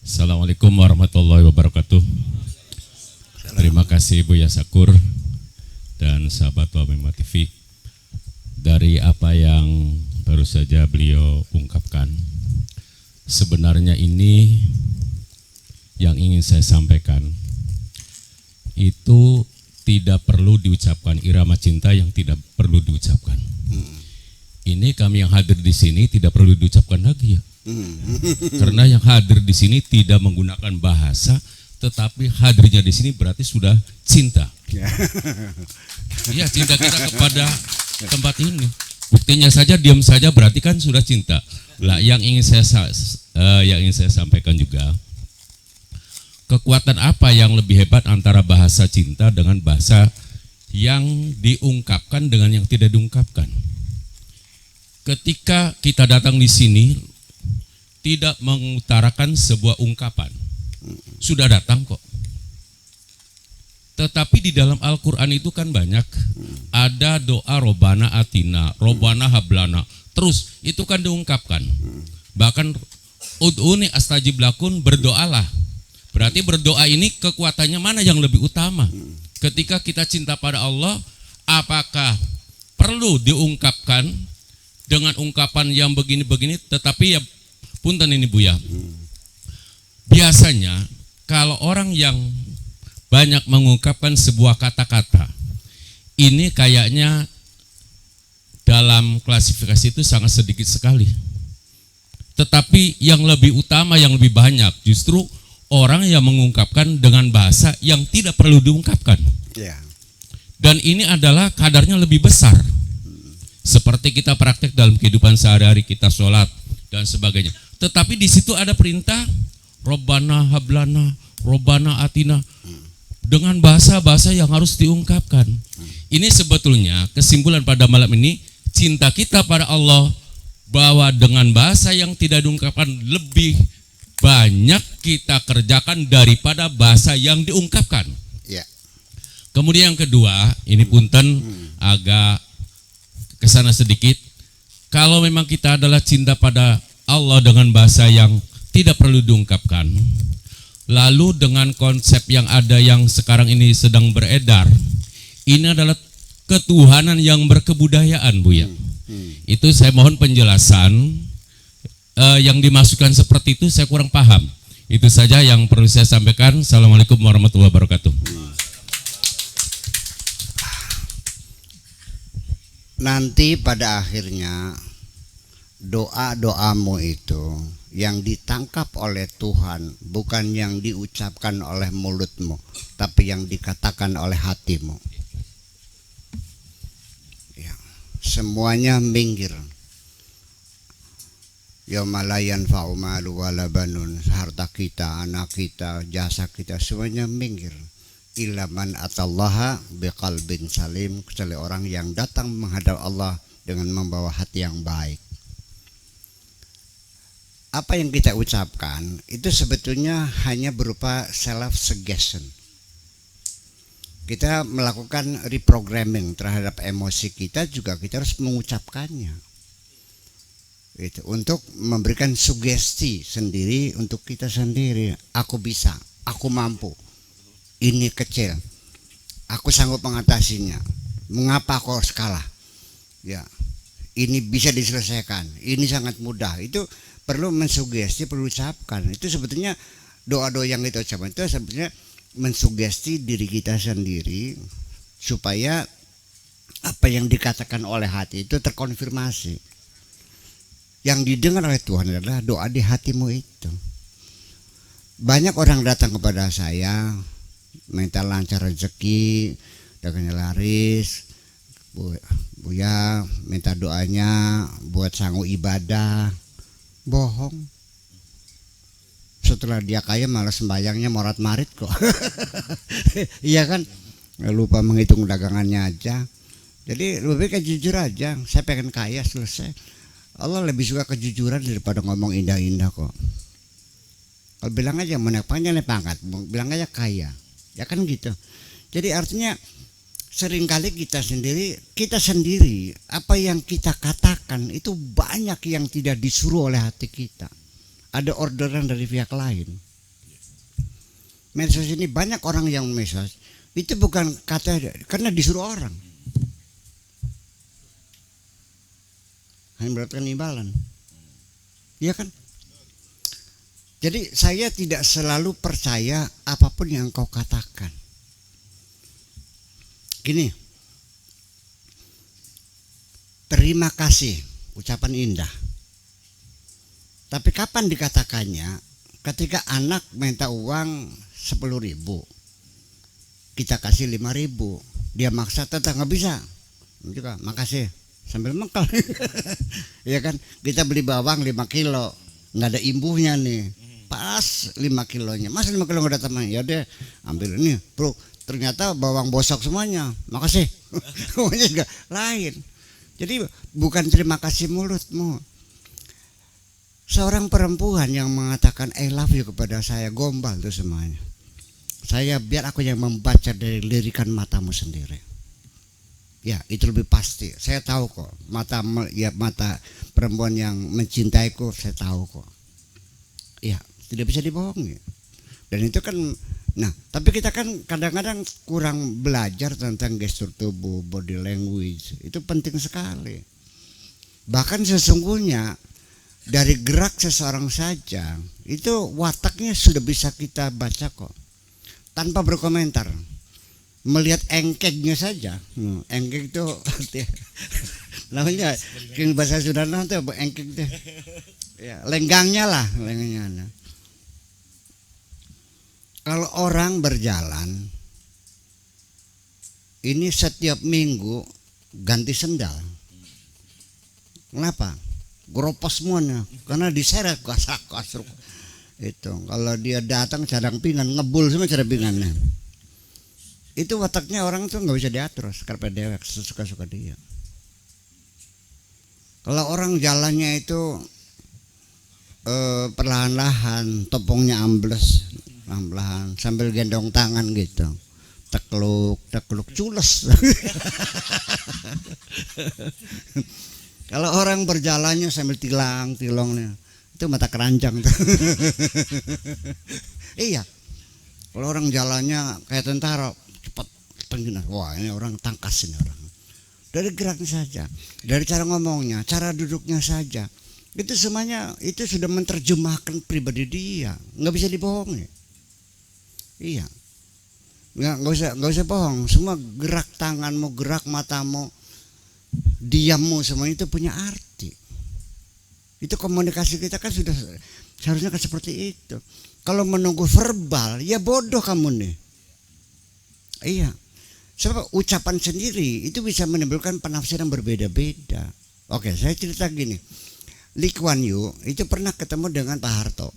Assalamualaikum warahmatullahi wabarakatuh. Terima kasih Buya Sakur dan sahabat Wamema TV. Dari apa yang baru saja beliau ungkapkan, sebenarnya ini yang ingin saya sampaikan itu tidak perlu diucapkan, irama cinta yang tidak perlu diucapkan. Ini kami yang hadir di sini tidak perlu diucapkan lagi ya. Karena yang hadir di sini tidak menggunakan bahasa, tetapi hadirnya di sini berarti sudah cinta. Iya, cinta kita kepada tempat ini. Buktinya saja diam saja berarti kan sudah cinta. Lah, yang ingin saya sampaikan juga, kekuatan apa yang lebih hebat antara bahasa cinta dengan bahasa yang diungkapkan dengan yang tidak diungkapkan? Ketika kita datang di sini tidak mengutarakan sebuah ungkapan, sudah datang kok. Tetapi di dalam Al-Quran itu kan banyak, ada doa Robbana Atina, Robbana Hablana, terus itu kan diungkapkan. Bahkan ud'uni astajib lakum, berdoalah. Berarti berdoa ini kekuatannya mana yang lebih utama? Ketika kita cinta pada Allah, apakah perlu diungkapkan dengan ungkapan yang begini-begini? Tetapi ya punten ini Buya, biasanya kalau orang yang banyak mengungkapkan sebuah kata-kata, ini kayaknya dalam klasifikasi itu sangat sedikit sekali. Tetapi yang lebih utama, yang lebih banyak justru orang yang mengungkapkan dengan bahasa yang tidak perlu diungkapkan. Dan ini adalah kadarnya lebih besar. Seperti kita praktek dalam kehidupan sehari-hari, kita sholat dan sebagainya. Tetapi di situ ada perintah Robbana Hablana, Robbana Atina, dengan bahasa-bahasa yang harus diungkapkan. Ini sebetulnya kesimpulan pada malam ini, cinta kita pada Allah bahwa dengan bahasa yang tidak diungkapkan lebih banyak kita kerjakan daripada bahasa yang diungkapkan. Kemudian yang kedua, ini punten agak kesana sedikit. Kalau memang kita adalah cinta pada Allah dengan bahasa yang tidak perlu diungkapkan, lalu dengan konsep yang ada yang sekarang ini sedang beredar, ini adalah ketuhanan yang berkebudayaan, Buya. Itu saya mohon penjelasan, yang dimasukkan seperti itu saya kurang paham. Itu saja yang perlu saya sampaikan. Assalamualaikum warahmatullahi wabarakatuh. Nanti pada akhirnya doa-doamu itu yang ditangkap oleh Tuhan, bukan yang diucapkan oleh mulutmu, tapi yang dikatakan oleh hatimu. Ya, semuanya minggir. Yauma la yanfa'u malu wala banun, harta kita, anak kita, jasa kita, semuanya minggir. Illa man atallaha biqalbin salim, kecuali orang yang datang menghadap Allah dengan membawa hati yang baik. Apa yang kita ucapkan itu sebetulnya hanya berupa self suggestion. Kita melakukan reprogramming terhadap emosi kita, juga kita harus mengucapkannya. Itu untuk memberikan sugesti sendiri untuk kita sendiri. Aku bisa, aku mampu. Ini kecil, aku sanggup mengatasinya. Mengapa aku harus kalah? Ya, ini bisa diselesaikan. Ini sangat mudah. Itu perlu mensugesti, perlu ucapkan. Itu sebetulnya doa-doa yang kita ucapkan itu sebetulnya mensugesti diri kita sendiri supaya apa yang dikatakan oleh hati itu terkonfirmasi. Yang didengar oleh Tuhan adalah doa di hatimu itu. Banyak orang datang kepada saya minta lancar rezeki, dagangnya laris, Buya minta doanya buat sanggup ibadah. Bohong. Setelah dia kaya malah sembayangnya morat marit kok. Iya kan, lupa menghitung dagangannya aja. Jadi lebih baik jujur aja. Saya pengen kaya, selesai. Allah lebih suka kejujuran daripada ngomong indah-indah kok. Kalau bilang aja mau naik pangkat, bilang aja kaya, ya kan gitu. Jadi artinya seringkali kita sendiri apa yang kita katakan itu banyak yang tidak disuruh oleh hati kita. Ada orderan dari pihak lain. Medsos ini banyak orang yang medsos itu bukan kata karena disuruh orang. Hanya mendapatkan imbalan. Iya kan? Jadi saya tidak selalu percaya apapun yang kau katakan. Gini, terima kasih, ucapan indah. Tapi kapan dikatakannya? Ketika anak minta uang 10.000, kita kasih 5.000, dia maksa tetap nggak bisa. Juga makasih sambil mengkel. Ya kan, kita beli bawang 5 kilo, nggak ada imbuhnya nih. Pas 5 kilonya, masa 5 kilo nggak ada teman? Ya deh, ambil ini, bro. Ternyata bawang bosok semuanya, makasih. Semuanya juga lain. Jadi bukan terima kasih mulutmu. Seorang perempuan yang mengatakan I love you kepada saya, gombal tuh semuanya. Saya biar aku yang membaca dari lirikan matamu sendiri. Ya itu lebih pasti. Saya tahu kok mata perempuan yang mencintaiku, saya tahu kok. Ya tidak bisa dibohongi. Dan itu kan, nah tapi kita kan kadang-kadang kurang belajar tentang gestur tubuh, body language. Itu penting sekali. Bahkan sesungguhnya dari gerak seseorang saja itu wataknya sudah bisa kita baca kok tanpa berkomentar. Melihat engkeknya saja, engkek itu namanya bahasa Sunda itu engkek itu, ya, lenggangnya lah, lenggangnya. Kalau orang berjalan ini setiap minggu ganti sendal, kenapa? Gropos semuanya karena diseret kasar itu. Kalau dia datang cadang pinggan, ngebul semua cadang pinggannya. Itu wataknya orang tuh nggak bisa diatur, karpet dewek sesuka-suka dia. Kalau orang jalannya itu perlahan-lahan, topongnya ambles, pelan-pelan sambil gendong tangan gitu, tekluk cules. Kalau orang berjalannya sambil tilongnya, itu mata keranjang tuh. Iya. Kalau orang jalannya kayak tentara, cepat tenggelam. Wah, ini orang tangkas ini orang. Dari geraknya saja, dari cara ngomongnya, cara duduknya saja. Itu semuanya itu sudah menerjemahkan pribadi dia, nggak bisa dibohongi. Iya, nggak usah bohong. Semua gerak tanganmu, gerak matamu, diammu, semua itu punya arti. Itu komunikasi kita kan sudah seharusnya kan seperti itu. Kalau menunggu verbal, ya bodoh kamu nih. Iya, sebab ucapan sendiri itu bisa menimbulkan penafsiran berbeda-beda. Oke, saya cerita gini. Lee Kuan Yew itu pernah ketemu dengan Pak Harto.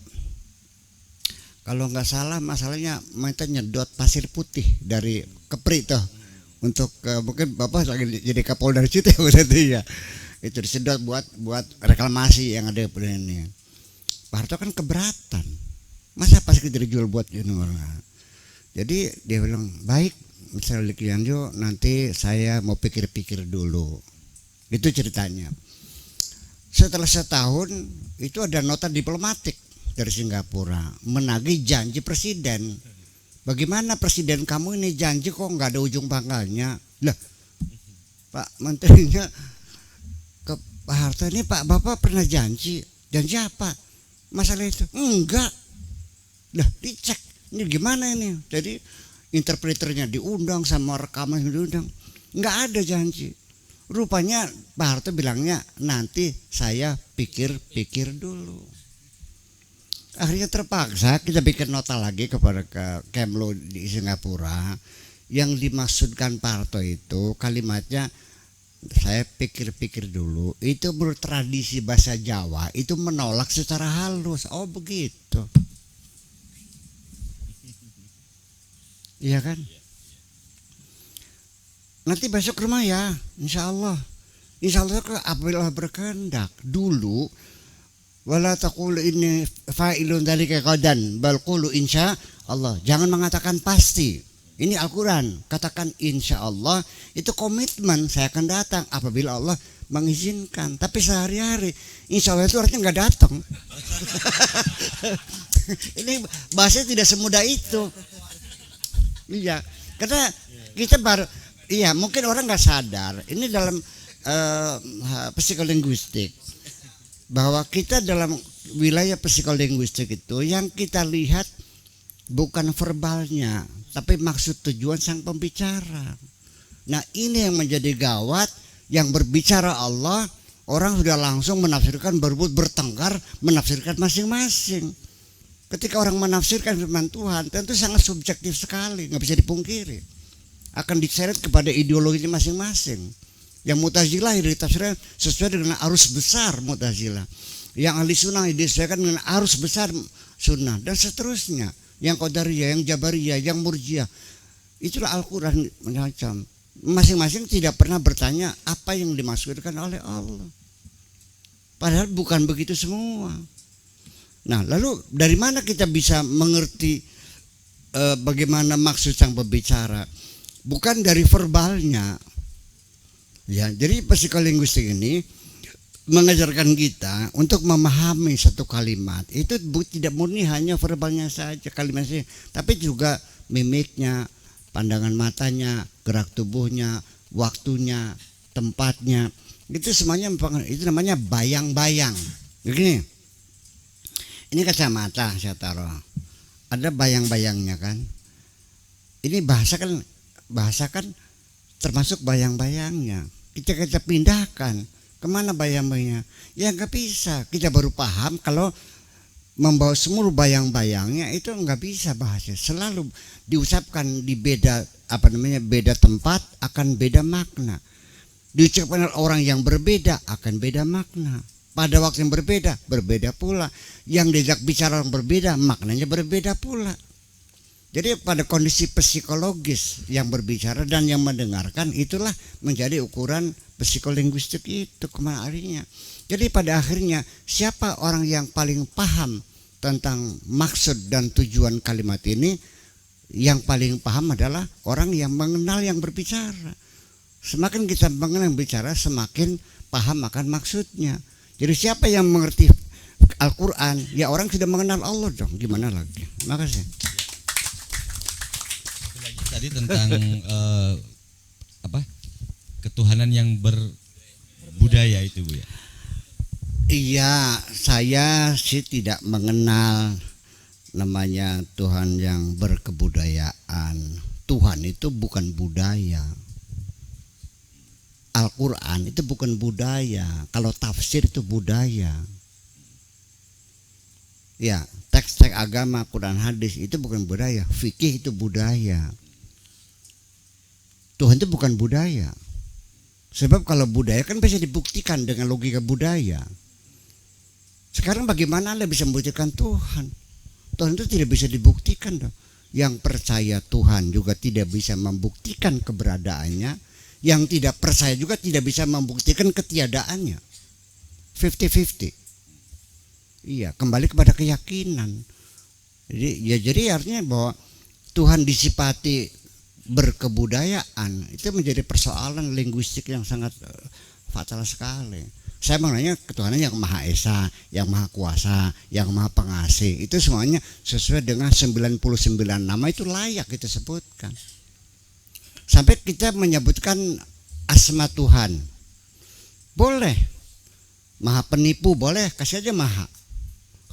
Kalau nggak salah masalahnya mereka nyedot pasir putih dari Kepri tuh untuk mungkin Bapak lagi jadi Kapolda situ ya berarti ya. Itu disedot buat reklamasi yang ada di ini. Pak Harto kan keberatan. Masa pasir kita dijual buat ini orang. Jadi dia bilang, "Baik, misalnya Lee Kuan Yew, nanti saya mau pikir-pikir dulu." Itu ceritanya. Setelah setahun itu ada nota diplomatik dari Singapura menagih janji presiden. Bagaimana presiden kamu ini janji kok nggak ada ujung pangkalnya? Lah, Pak Menterinya ke Pak Harto ini, Pak Bapak pernah janji apa? Masalah itu enggak. Lah dicek ini gimana ini? Jadi interpreternya diundang sama rekaman diundang, nggak ada janji. Rupanya Pak Harto bilangnya nanti saya pikir-pikir dulu. Akhirnya terpaksa kita bikin nota lagi kepada Kemlu di Singapura. Yang dimaksudkan Pak Harto itu kalimatnya saya pikir-pikir dulu. Itu menurut tradisi bahasa Jawa itu menolak secara halus. Oh begitu. Iya kan? Nanti besok ke rumah ya, insya Allah. Insya Allah apabila berkehendak. Dulu Wala taqulu inni fa'ilun dzalika qadan bal qulu insya Allah. Jangan mengatakan pasti. Ini Al-Quran. Katakan insya Allah, itu komitmen saya akan datang apabila Allah mengizinkan. Tapi sehari-hari insya Allah itu artinya nggak datang. Ini bahasanya tidak semudah itu. Iya, karena kita baru, iya mungkin orang nggak sadar. Ini dalam psikolinguistik, bahwa kita dalam wilayah psikolinguistik itu yang kita lihat bukan verbalnya, tapi maksud tujuan sang pembicara. Nah ini yang menjadi gawat. Yang berbicara Allah, orang sudah langsung menafsirkan, berebut bertengkar menafsirkan masing-masing. Ketika orang menafsirkan firman Tuhan, tentu sangat subjektif sekali, nggak bisa dipungkiri. Akan diseret kepada ideologinya masing-masing. Yang Mu'tazilah ditafsirkan sesuai dengan arus besar Mu'tazilah. Yang ahli sunnah disesuaikan dengan arus besar sunnah, dan seterusnya. Yang Qadariyah, yang Jabariyah, yang Murjiah. Itulah Al-Quran macam. Masing-masing tidak pernah bertanya apa yang dimaksudkan oleh Allah. Padahal bukan begitu semua. Nah, lalu dari mana kita bisa mengerti bagaimana maksud sang pembicara? Bukan dari verbalnya. Ya, jadi psikolinguistik ini mengajarkan kita untuk memahami satu kalimat. Itu tidak murni hanya verbalnya saja, kalimatnya, tapi juga mimiknya, pandangan matanya, gerak tubuhnya, waktunya, tempatnya. Itu semuanya itu namanya bayang-bayang. Begini. Ini kacamata saya taruh. Ada bayang-bayangnya kan. Ini bahasa kan termasuk bayang-bayangnya. Kita pindahkan kemana bayang-bayangnya? Ya nggak bisa. Kita baru paham kalau membawa seluruh bayang-bayangnya itu nggak bisa bahasa. Selalu diucapkan di beda beda tempat akan beda makna. Diucapkan oleh orang yang berbeda akan beda makna. Pada waktu yang berbeda pula. Yang diajak bicara yang berbeda, maknanya berbeda pula. Jadi pada kondisi psikologis yang berbicara dan yang mendengarkan, itulah menjadi ukuran psikolinguistik itu kemarinnya. Jadi pada akhirnya siapa orang yang paling paham tentang maksud dan tujuan kalimat ini? Yang paling paham adalah orang yang mengenal yang berbicara. Semakin kita mengenal yang bicara, semakin paham akan maksudnya. Jadi siapa yang mengerti Al-Quran, ya orang sudah mengenal Allah dong. Gimana lagi? Makasih. Tadi tentang ketuhanan yang berbudaya itu, Bu ya. Iya, saya sih tidak mengenal namanya Tuhan yang berkebudayaan. Tuhan itu bukan budaya. Al-Quran itu bukan budaya. Kalau tafsir itu budaya. Ya, teks-teks agama, Quran, hadis itu bukan budaya. Fikih itu budaya. Tuhan itu bukan budaya. Sebab kalau budaya kan bisa dibuktikan dengan logika budaya. Sekarang bagaimana Anda bisa membuktikan Tuhan? Tuhan itu tidak bisa dibuktikan dong. Yang percaya Tuhan juga tidak bisa membuktikan keberadaannya. Yang tidak percaya juga tidak bisa membuktikan ketiadaannya. 50-50. Iya, kembali kepada keyakinan. Jadi artinya bahwa Tuhan disifati berkebudayaan, itu menjadi persoalan linguistik yang sangat fatal sekali. Saya mengenanya ketuhanan yang Maha Esa, yang Maha Kuasa, yang Maha Pengasih. Itu semuanya sesuai dengan 99 nama, itu layak kita sebutkan. Sampai kita menyebutkan asma Tuhan. Boleh. Maha penipu boleh, kasih aja Maha.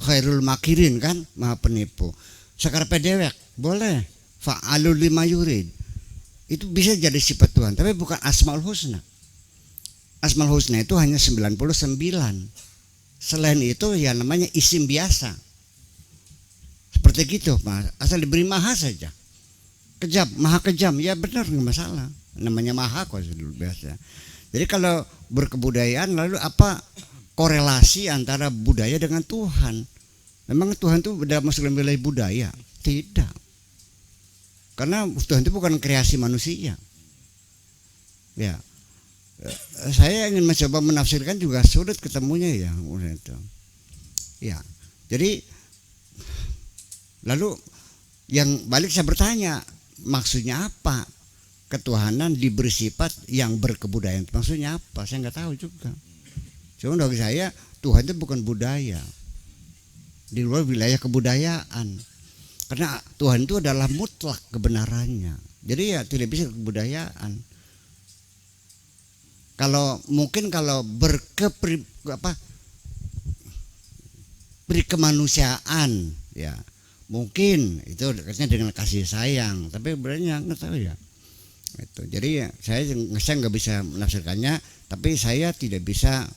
Khairul makirin kan, Maha penipu. Sekar pedewek boleh. Fa'alul lima yurid. Itu bisa jadi sifat Tuhan, tapi bukan Asmaul Husna. Asmaul Husna itu hanya 99. Selain itu ya namanya isim biasa. Seperti gitu, asal diberi maha saja. Kejam, maha kejam, ya benar, nggak masalah. Namanya maha kok biasa. Jadi kalau berkebudayaan, lalu apa korelasi antara budaya dengan Tuhan? Memang Tuhan itu udah masuk dalam wilayah budaya? Tidak. Karena Tuhan itu bukan kreasi manusia. Ya, saya ingin mencoba menafsirkan juga sulit ketemunya ya. Ya, jadi lalu yang balik saya bertanya, maksudnya apa? Ketuhanan diberi sifat yang berkebudayaan, maksudnya apa? Saya nggak tahu juga. Cuma bagi saya Tuhan itu bukan budaya, di luar wilayah kebudayaan. Karena Tuhan itu adalah mutlak kebenarannya. Jadi ya tidak bisa kebudayaan. Kalau mungkin kalau berkemanusiaan ya mungkin itu dekatnya dengan kasih sayang, tapi sebenarnya nggak tahu ya. Itu. Jadi ya, saya nggak bisa menafsirkannya, tapi saya tidak bisa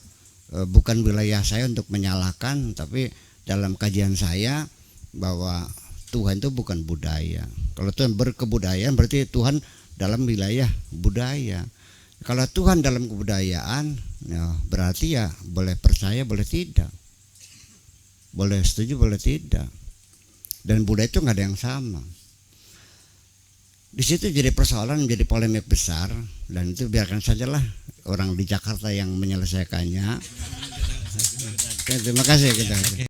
bukan wilayah saya untuk menyalahkan, tapi dalam kajian saya bahwa Tuhan itu bukan budaya. Kalau Tuhan berkebudayaan berarti Tuhan dalam wilayah budaya. Kalau Tuhan dalam kebudayaan ya berarti ya boleh percaya boleh tidak, boleh setuju boleh tidak, dan budaya itu nggak ada yang sama. Di situ jadi persoalan, menjadi polemik besar, dan itu biarkan sajalah orang di Jakarta yang menyelesaikannya. Terima kasih kita.